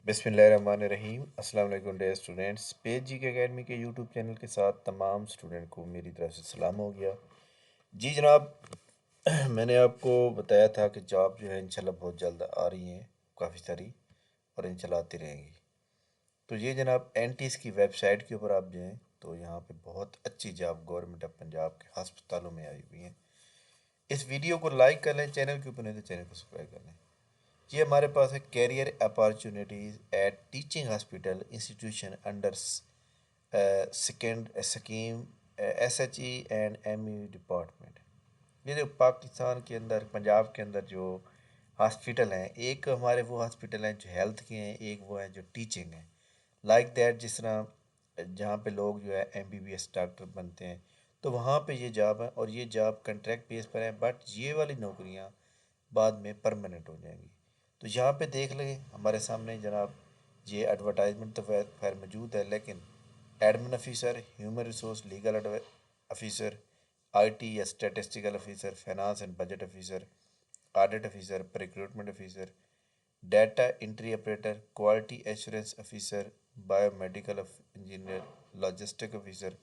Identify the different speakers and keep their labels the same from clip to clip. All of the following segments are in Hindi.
Speaker 1: बिस्मिल्लाहिर्रहमानिर्रहीम। अस्सलाम वालेकुम डियर स्टूडेंट्स। पेज जी के अकेडमी के यूट्यूब चैनल के साथ तमाम स्टूडेंट को मेरी तरफ से सलाम हो गया। जी जनाब, मैंने आपको बताया था कि जॉब जो है इंशाल्लाह बहुत जल्द आ रही हैं, काफ़ी सारी, और इंशाल्लाह आती रहेंगी। तो ये जनाब एनटीएस की वेबसाइट के ऊपर आप जाएँ तो यहाँ पे बहुत अच्छी जॉब गवर्नमेंट ऑफ पंजाब के हस्पतालों में आई हुई हैं। इस वीडियो को लाइक कर लें, चैनल के ऊपर नहीं तो चैनल को सब्सक्राइब कर लें। ये हमारे पास है career opportunities at teaching hospital institution under second scheme SHE and MU department. ये जो पाकिस्तान के अंदर पंजाब के अंदर जो हॉस्पिटल हैं, एक हमारे वो हॉस्पिटल हैं जो हेल्थ के हैं, एक वो हैं जो टीचिंग हैं। लाइक दैट, जिस तरह जहाँ पे लोग जो है एमबीबीएस डॉक्टर बनते हैं, तो वहाँ पे ये जॉब है और ये जॉब कंट्रैक्ट बेस पर है, बट ये वाली नौकरियाँ बाद में परमानेंट हो जाएंगी। तो यहाँ पे देख लें हमारे सामने जनाब, ये एडवर्टाइजमेंट तो खैर मौजूद है, लेकिन admin officer, human resource, legal officer, IT या statistical officer, finance and budget officer, audit officer, recruitment officer, data entry operator, quality assurance officer, biomedical engineer, logistic officer,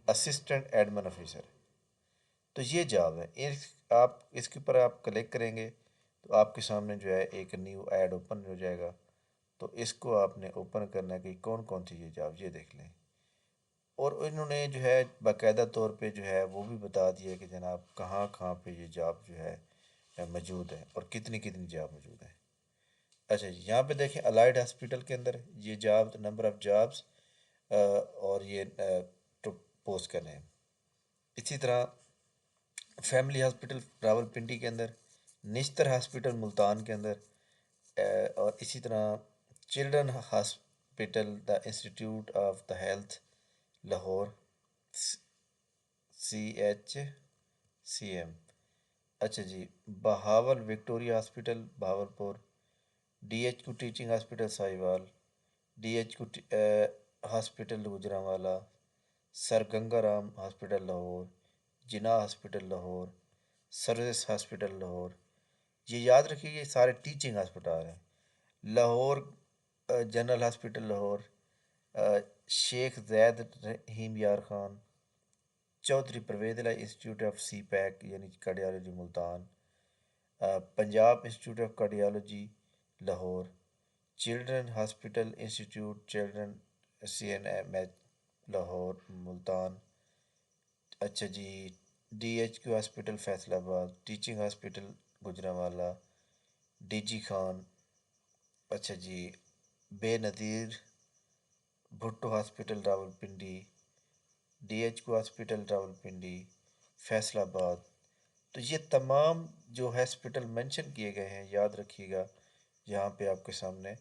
Speaker 1: assistant admin officer. तो ये जॉब है। इस आप इसके ऊपर आप क्लिक करेंगे तो आपके सामने जो है एक न्यू ऐड ओपन हो जाएगा। तो इसको आपने ओपन करना है कि कौन कौन सी ये जॉब, ये देख लें। और इन्होंने जो है बाकायदा तौर पे जो है वो भी बता दिया कि जनाब कहाँ कहाँ पे ये जॉब जो है मौजूद है और कितनी कितनी जॉब मौजूद है। अच्छा जी, यहाँ पे देखें अलाइड हॉस्पिटल के अंदर ये जॉब, नंबर ऑफ जॉब्स और ये तो पोस्ट कर रहे हैं। इसी तरह फैमिली हॉस्पिटल रावलपिंडी के अंदर, निश्तर हॉस्पिटल मुल्तान के अंदर, और इसी तरह children hospital the institute of the health Lahore, CHCM। अच्छा जी, Bahawal Victoria hospital Bahawalpur, DHQ teaching hospital Sahiwal, DHQ hospital Gujranwala, sir Gangaram hospital Lahore, Jinnah hospital Lahore, service hospital Lahore. ये याद रखिए ये सारे टीचिंग हॉस्पिटल हैं। Lahore general hospital Lahore, Sheikh Zayed Rahim Yar Khan, Chaudhry Pervaiz institute of सी पैक यानी cardiology Multan, Punjab institute of cardiology Lahore, children hospital institute children CNMH Lahore Multan. अच्छा जी, DHQ hospital Faisalabad, teaching hospital Gujranwala, DG Khan. अच्छा जी, Benazir Bhutto hospital Rawalpindi, DHQ hospital Rawalpindi Faisalabad. तो ये तमाम जो हॉस्पिटल मेंशन किए गए हैं, याद रखिएगा, यहाँ पे आपके सामने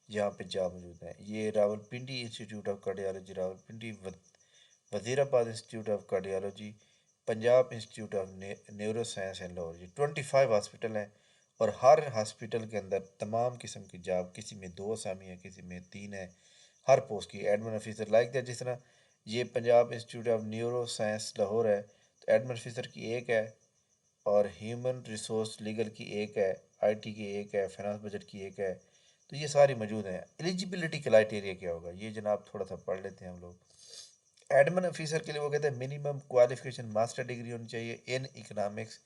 Speaker 1: यहाँ पे जॉब मौजूद है। ये Rawalpindi institute of cardiology Rawalpindi, Wazirabad institute of cardiology, Punjab institute of neuro science and Lahore. ये 25 हॉस्पिटल हैं और हर हॉस्पिटल के अंदर तमाम किस्म की जॉब, किसी में 2 असामी है, किसी में 3 है, हर पोस्ट की। एडमिन ऑफिसर लाइक दैट, जिस तरह ये Punjab institute of neuro science Lahore है तो एडमिन ऑफिसर की एक है, और ह्यूमन रिसोर्स लीगल की एक है, आईटी की एक है, फाइनेंस बजट की एक है। तो ये सारी मौजूद हैं। एलिजिबिलिटी क्राइटेरिया क्या होगा ये जनाब थोड़ा सा पढ़ लेते हैं हम लोग। एडमिन ऑफिसर के लिए वो कहते हैं मिनिमम क्वालिफिकेशन मास्टर डिग्री होनी चाहिए in economics,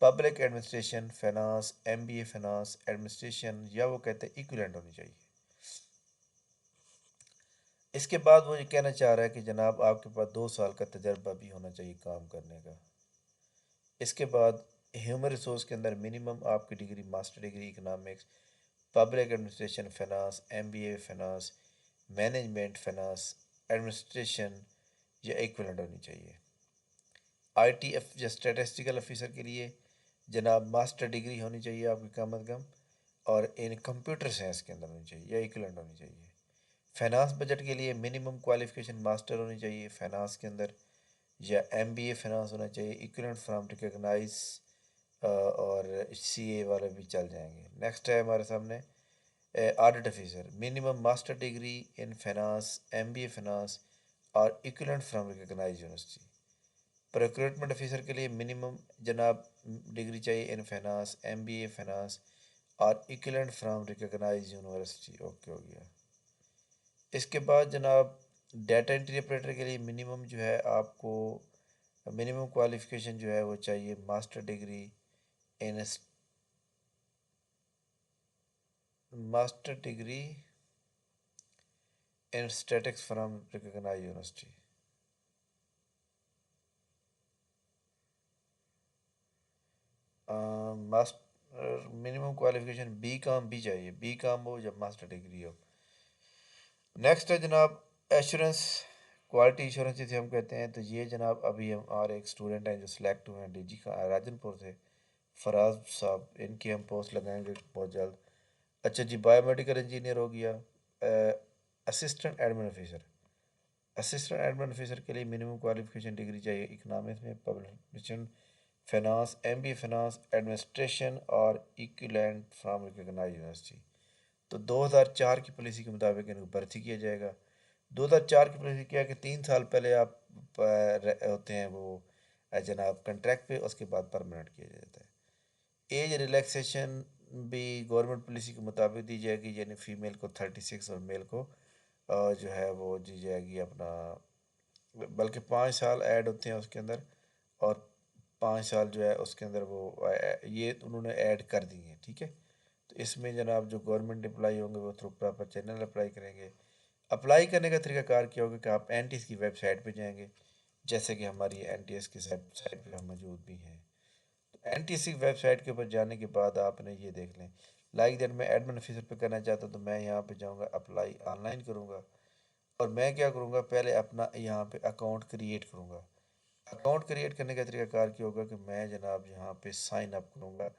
Speaker 1: public administration, finance, MBA finance administration, या वो कहते हैं इक्विवेलेंट होनी चाहिए। इसके बाद वो ये कहना चाह रहा है कि जनाब आपके पास 2 साल का तजर्बा भी होना चाहिए काम करने का। इसके बाद ह्यूमन रिसोर्स के अंदर मिनिमम आपकी degree master degree economics, public administration finance, MBA finance, management finance administration या इक्विवेलेंट होनी चाहिए। ITF या स्टैटिस्टिकल ऑफिसर के लिए जनाब मास्टर डिग्री होनी चाहिए आपकी कम अज़ कम, और इन कंप्यूटर साइंस के अंदर होनी चाहिए या इक्विवेलेंट होनी चाहिए। फाइनेंस बजट के लिए मिनिमम क्वालिफिकेशन मास्टर होनी चाहिए फाइनेंस के अंदर, या MBA फाइनेंस होना चाहिए इक्विवेलेंट फ्रॉम रिकग्नाइज, और CA वाले भी चल जाएंगे। नेक्स्ट है हमारे सामने audit officer, minimum master degree in finance, MBA finance और equivalent from recognize university. Recruitment officer के लिए मिनिमम जनाब डिग्री चाहिए इन फाइनेंस, MBA फाइनेंस और equivalent from recognised university, okay हो गया। इसके बाद जनाब डाटा एंट्री ऑपरेटर के लिए मिनिमम जो है आपको मिनिमम क्वालिफिकेशन जो है वो चाहिए master degree in master degree in statics from recognised university. Master minimum qualification B com भी चाहिए, बी कॉम हो या मास्टर डिग्री हो। नेक्स्ट है जनाब एश्योरेंस, क्वालिटी इंश्योरेंस जिसे हम कहते हैं। तो ये जनाब अभी हम और एक स्टूडेंट हैं जो सिलेक्ट हुए हैं डीजी का राजनपुर से, फराज साहब, इनकी हम पोस्ट लगाएंगे बहुत जल्द। अच्छा जी, बायोमेडिकल इंजीनियर हो गया। Assistant admin officer, assistant admin officer के लिए मिनिमम क्वालिफिकेशन डिग्री चाहिए इकोनॉमिक्स में, public finance, MBA finance administration और इक्विवेलेंट फ्रॉम रिकॉग्नाइज्ड यूनिवर्सिटी। तो 2004 की पॉलिसी के मुताबिक इनको भर्ती किया जाएगा। 2004 की पॉलिसी क्या है कि 3 साल पहले आप होते हैं वो जनाब कंट्रैक्ट पे, उसके बाद परमानेंट किया जाता है। एज रिलैक्सेशन भी गवर्नमेंट पॉलिसी के मुताबिक दी जाएगी, यानी फ़ीमेल को 36 और मेल को जो है वो दी जाएगी अपना, बल्कि 5 साल ऐड होते हैं उसके अंदर, और 5 साल जो है उसके अंदर वो ये उन्होंने ऐड कर दी हैं, ठीक है। तो इसमें जनाब जो गवर्नमेंट एम्प्लॉई होंगे वो थ्रू प्रॉपर चैनल अप्लाई करेंगे। अप्लाई करने का तरीकाकार क्या होगा कि आप एनटीएस की वेबसाइट पे जाएंगे, जैसे कि हमारी एनटीएस की वेबसाइट पे हम मौजूद भी हैं। तो एनटीएस की वेबसाइट के ऊपर जाने के बाद आपने ये देख लें, लाइक दैट मैं एडमिन ऑफिसर पे करना चाहता हूँ, तो मैं यहाँ पे जाऊँगा, अप्लाई ऑनलाइन करूँगा, और मैं क्या करूँगा, पहले अपना यहाँ पे अकाउंट क्रिएट करूँगा। अकाउंट क्रिएट करने का तरीकाकार क्या होगा कि मैं जनाब यहाँ पे साइन अप करूँगा,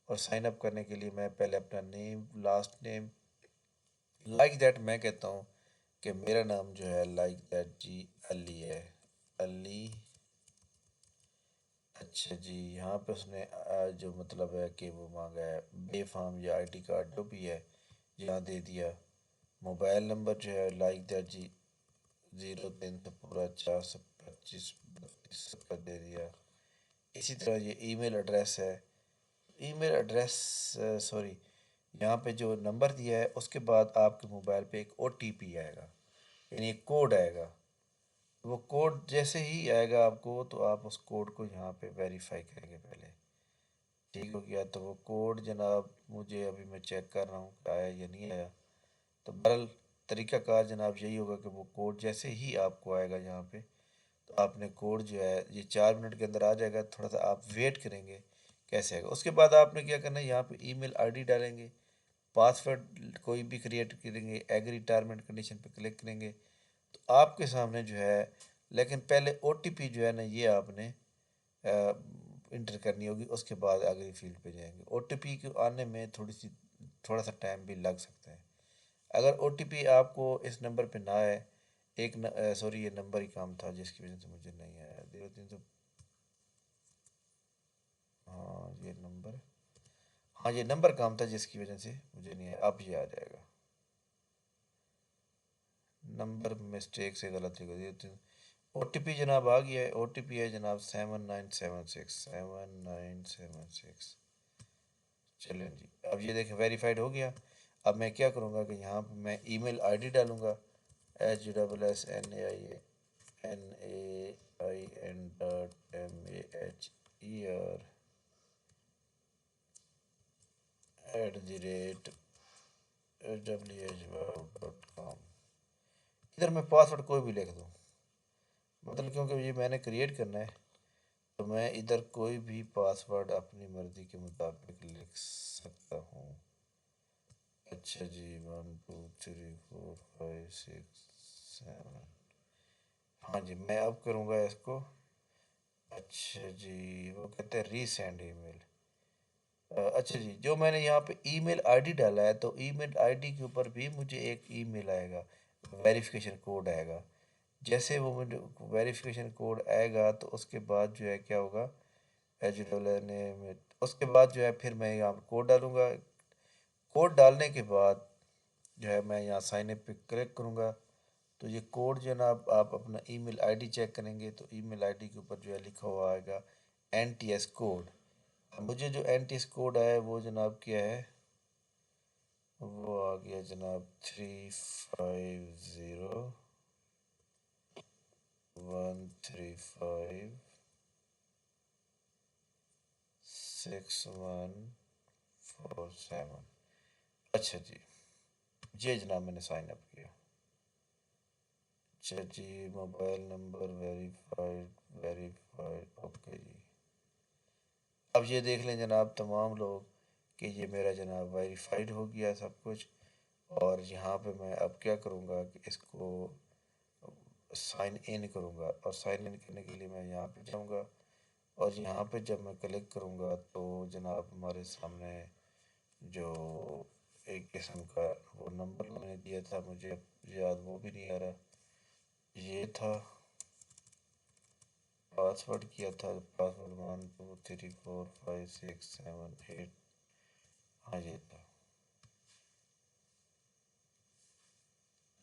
Speaker 1: और साइन अप करने के लिए मैं पहले अपना name, last name, like that मैं कहता हूँ कि मेरा नाम जो है लाइक दैट जी अली है, अली। अच्छा जी, यहाँ पे उसने जो मतलब है कि वो मांगा है बे फॉर्म या आईडी कार्ड जो भी है यहाँ दे दिया। मोबाइल नंबर जो है लाइक दैट जी 03 से पूरा 425 32 का दे दिया। इसी तरह ये ईमेल एड्रेस है, ईमेल एड्रेस सॉरी, यहाँ पे जो नंबर दिया है उसके बाद आपके मोबाइल पे एक ओटीपी आएगा, यानी एक कोड आएगा। वो कोड जैसे ही आएगा आपको, तो आप उस कोड को यहाँ पे वेरीफाई करेंगे पहले, ठीक हो गया। तो वो कोड जनाब मुझे अभी मैं चेक कर रहा हूँ कि आया या नहीं आया। तो बहरहाल तरीक़ाकार जनाब यही होगा कि वो कोड जैसे ही आपको आएगा यहाँ पे, तो आपने कोड जो है ये 4 मिनट के अंदर आ जाएगा, थोड़ा सा आप वेट करेंगे कैसे आएगा। उसके बाद आपने क्या करना है, यहाँ पे ईमेल आईडी डालेंगे, पासवर्ड कोई भी क्रिएट करेंगे, एग्री रिटायरमेंट कंडीशन पे क्लिक करेंगे, तो आपके सामने जो है, लेकिन पहले ओटीपी जो है ना ये आपने इंटर करनी होगी, उसके बाद आगे फील्ड पे जाएंगे। ओटीपी के आने में थोड़ा सा टाइम भी लग सकता है। अगर ओटीपी आपको इस नंबर पे ना आए, एक सॉरी ये नंबर ही काम था जिसकी वजह से मुझे नहीं आया, 03 हाँ ये नंबर, हाँ ये नंबर काम था जिसकी वजह से मुझे नहीं आया, अब ये आ जाएगा। नंबर मिस्टेक से गलत ही कर दिया। ओटीपी जनाब आ गया है, ओटीपी है जनाब 7976 7976। चलें जी, अब ये देखें वेरीफाइड हो गया। अब मैं क्या करूँगा कि यहाँ पे मैं ईमेल आईडी डालूँगा, HUSNAIR@whww.com। इधर मैं पासवर्ड कोई भी लिख दूँ, मतलब क्योंकि ये मैंने क्रिएट करना है, तो मैं इधर कोई भी पासवर्ड अपनी मर्ज़ी के मुताबिक लिख सकता हूँ। अच्छा जी, 1 2 3 4 5 6 7। हाँ जी, मैं अब करूँगा इसको। अच्छा जी, वो कहते हैं रीसेंड ईमेल। अच्छा जी, जो मैंने यहाँ पे ईमेल आईडी डाला है, तो ईमेल आईडी के ऊपर भी मुझे एक ईमेल आएगा, वेरिफिकेशन कोड आएगा। जैसे वो मुझे वेरिफिकेशन कोड आएगा, तो उसके बाद जो है क्या होगा, एच उसके बाद जो है फिर मैं यहाँ पे कोड डालूँगा। कोड डालने के बाद जो है मैं यहाँ साइन अप पे क्लिक करूँगा, तो ये कोड जो है ना, आप अपना ईमेल आईडी चेक करेंगे, तो ईमेल आईडी के ऊपर जो है लिखा हुआ आएगा एनटीएस कोड। अब मुझे जो एनटीएस कोड आया है वो जनाब क्या है, वो आ गया जनाब 350 135 6147। अच्छा जी जनाब मैंने साइन अप किया। अच्छा जी, mobile number verified verified, okay जी। अब ये देख लें जनाब तमाम लोग कि ये मेरा जनाब वेरीफाइड हो गया सब कुछ। और यहाँ पे मैं अब क्या करूँगा कि इसको साइन इन करूँगा, और साइन इन करने के लिए मैं यहाँ पे जाऊँगा। और यहाँ पे जब मैं क्लिक करूँगा तो जनाब हमारे सामने जो एक किस्म का वो नंबर मैंने दिया था, मुझे अब याद वो भी नहीं आ रहा, ये था पासवर्ड किया था, पासवर्ड 12345678। हाँ ये था।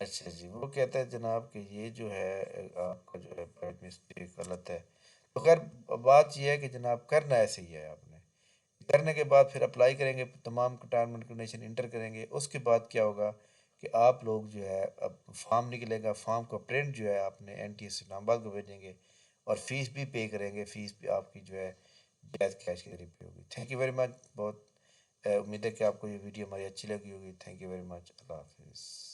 Speaker 1: अच्छा जी, वो कहता है जनाब कि ये जो है आपका जो है बाई मिस्टेक गलत है। तो खैर बात ये है कि जनाब करना ऐसे ही है आपने। करने के बाद फिर अप्लाई करेंगे, तमाम टर्म एंड कंडीशन इंटर करेंगे। उसके बाद क्या होगा कि आप लोग जो है अब फॉर्म निकलेगा, फॉर्म का प्रिंट जो है आपने NTA इस्लामाबाद को भेजेंगे, और फीस भी पे करेंगे। फीस भी आपकी जो है जैज़ कैश के जरिए पे होगी। Thank you very much. बहुत उम्मीद है कि आपको ये वीडियो हमारी अच्छी लगी होगी। Thank you very much. अल्लाह हाफिज़।